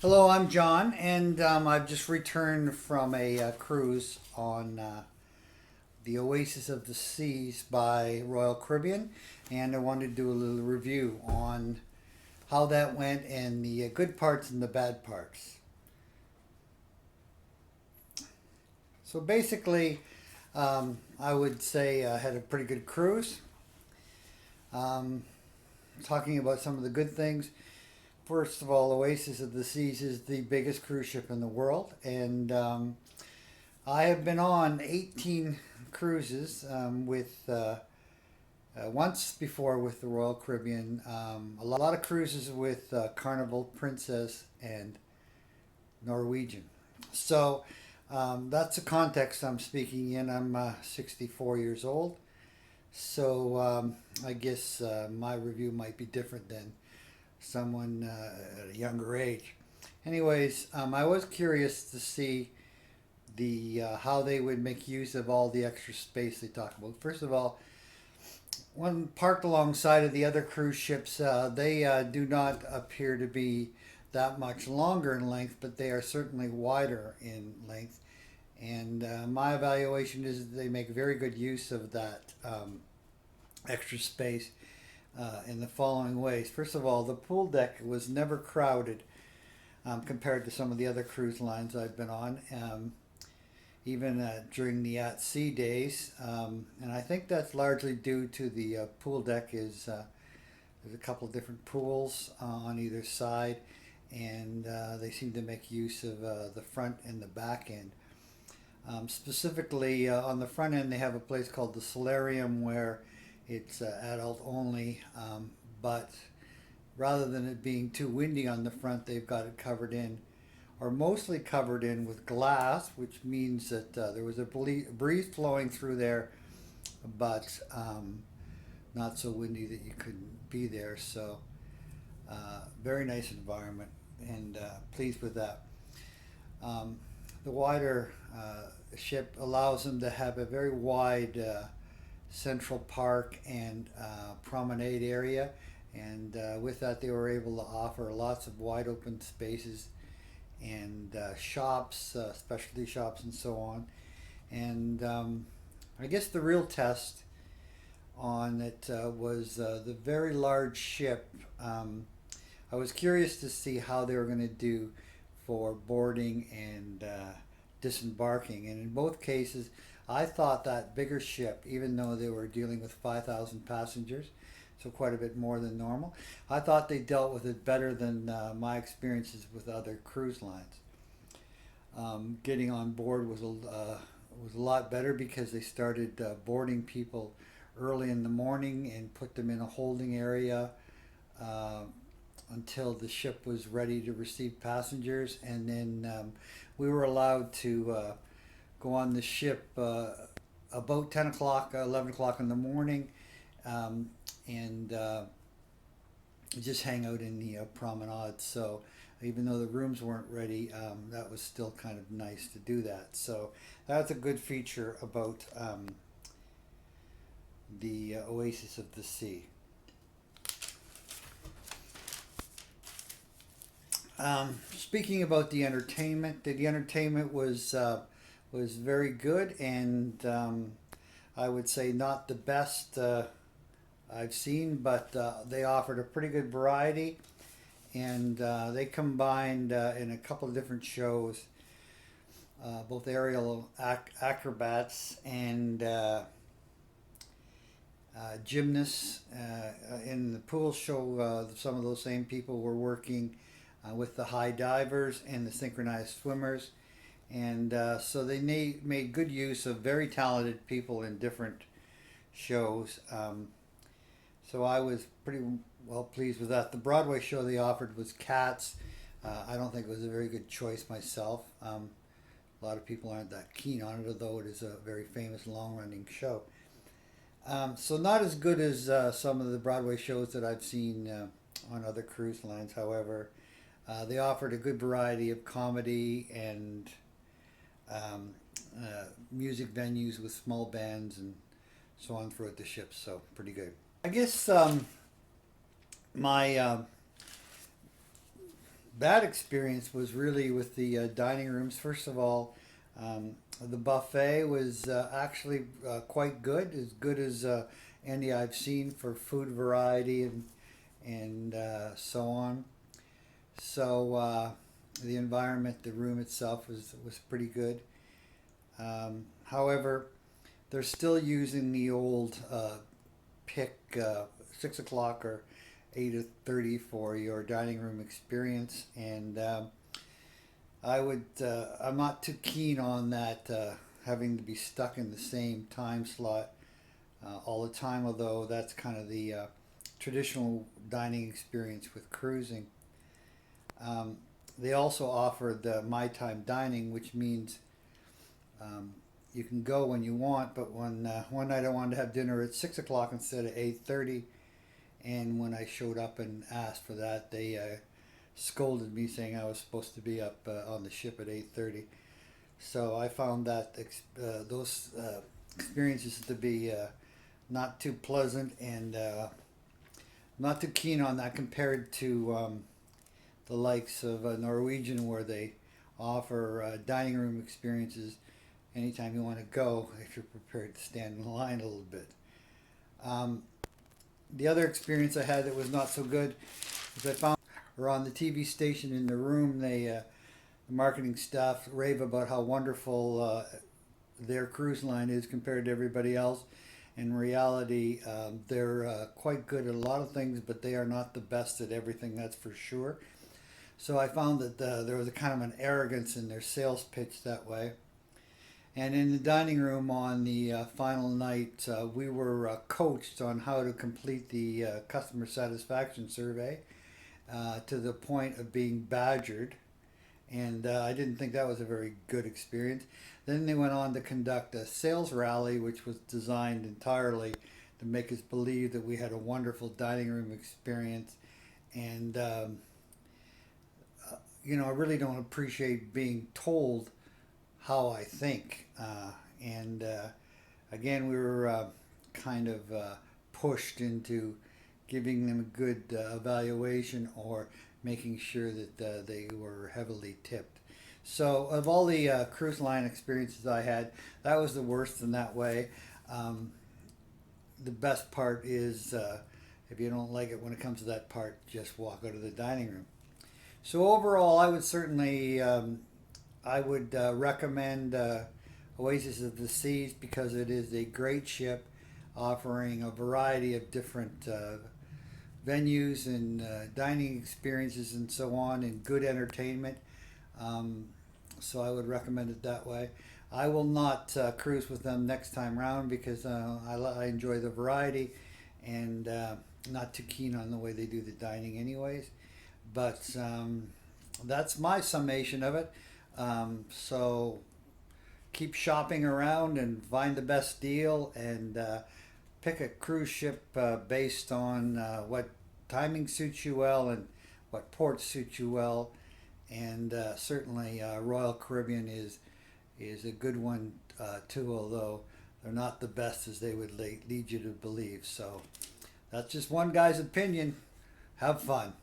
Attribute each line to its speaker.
Speaker 1: Hello, I'm John, and I've just returned from a cruise on the Oasis of the Seas by Royal Caribbean, and I wanted to do a little review on how that went and the good parts and the bad parts. So basically, I would say I had a pretty good cruise. Um, Talking about some of the good things. First of all, Oasis of the Seas is the biggest cruise ship in the world, and I have been on 18 cruises with once before with the Royal Caribbean, a lot of cruises with Carnival, Princess, and Norwegian. So that's the context I'm speaking in. I'm 64 years old, so I guess my review might be different than someone at a younger age. Anyways, I was curious to see the how they would make use of all the extra space they talk about. First of all, when parked alongside of the other cruise ships, they do not appear to be that much longer in length, but they are certainly wider in length. And my evaluation is that they make very good use of that extra space in the following ways. First of all, the pool deck was never crowded compared to some of the other cruise lines I've been on. Even during the at sea days. And I think that's largely due to the pool deck is there's a couple of different pools on either side, and they seem to make use of the front and the back end. Specifically, on the front end, they have a place called the solarium where it's adult only, but rather than it being too windy on the front, they've got it covered in are mostly covered in with glass, which means that there was a breeze flowing through there, but not so windy that you couldn't be there. So, very nice environment, and pleased with that. The wider ship allows them to have a very wide central park and promenade area, and with that, they were able to offer lots of wide open spaces and shops, specialty shops, and so on. And I guess the real test on it was the very large ship. I was curious to see how they were going to do for boarding and disembarking. And in both cases, I thought that bigger ship, even though they were dealing with 5,000 passengers, so quite a bit more than normal. I thought they dealt with it better than my experiences with other cruise lines. Getting on board was a lot better because they started boarding people early in the morning and put them in a holding area uh, until the ship was ready to receive passengers, and then we were allowed to go on the ship about 10 o'clock, 11 o'clock in the morning. And just hang out in the promenade. So even though the rooms weren't ready, that was still kind of nice to do that. So that's a good feature about the Oasis of the Sea. Speaking about the entertainment was very good, and I would say not the best I've seen, but they offered a pretty good variety, and they combined in a couple of different shows both aerial acrobats and gymnasts. In the pool show, some of those same people were working with the high divers and the synchronized swimmers, and so they made good use of very talented people in different shows. So I was pretty well pleased with that. The Broadway show they offered was Cats. I don't think it was a very good choice myself. A lot of people aren't that keen on it, although it is a very famous long-running show. So not as good as some of the Broadway shows that I've seen on other cruise lines. However, they offered a good variety of comedy and music venues with small bands and so on throughout the ship. So pretty good. I guess my bad experience was really with the dining rooms. First of all, the buffet was actually quite good as any I've seen for food variety and so on. So the environment, the room itself was pretty good. However, they're still using the old pick 6 o'clock or 8:30 for your dining room experience, and I'm not too keen on that having to be stuck in the same time slot all the time. Although that's kind of the traditional dining experience with cruising. They also offer the my time dining, which means you can go when you want. But when one night I wanted to have dinner at 6 o'clock instead of 8:30, and when I showed up and asked for that, they scolded me, saying I was supposed to be up on the ship at 8:30. So I found that those experiences to be not too pleasant, and not too keen on that compared to the likes of Norwegian, where they offer dining room experiences anytime you want to go if you're prepared to stand in line a little bit. The other experience I had that was not so good is I found, or on the TV station in the room, the marketing staff rave about how wonderful their cruise line is compared to everybody else. In reality, they're quite good at a lot of things, but they are not the best at everything, that's for sure. So I found that there was a kind of an arrogance in their sales pitch that way. And in the dining room on the final night, we were coached on how to complete the customer satisfaction survey to the point of being badgered. And I didn't think that was a very good experience. Then they went on to conduct a sales rally, which was designed entirely to make us believe that we had a wonderful dining room experience. And, I really don't appreciate being told how I think. And again, we were kind of pushed into giving them a good evaluation or making sure that they were heavily tipped. So of all the cruise line experiences I had, that was the worst in that way. The best part is if you don't like it when it comes to that part, just walk out of the dining room. So overall, I would certainly recommend Oasis of the Seas because it is a great ship offering a variety of different venues and dining experiences and so on, and good entertainment. So I would recommend it that way. I will not cruise with them next time round because I enjoy the variety and not too keen on the way they do the dining anyways. But that's my summation of it. So keep shopping around and find the best deal, and pick a cruise ship based on what timing suits you well and what port suits you well. And certainly Royal Caribbean is a good one too, although they're not the best as they would lead you to believe. So that's just one guy's opinion. Have fun.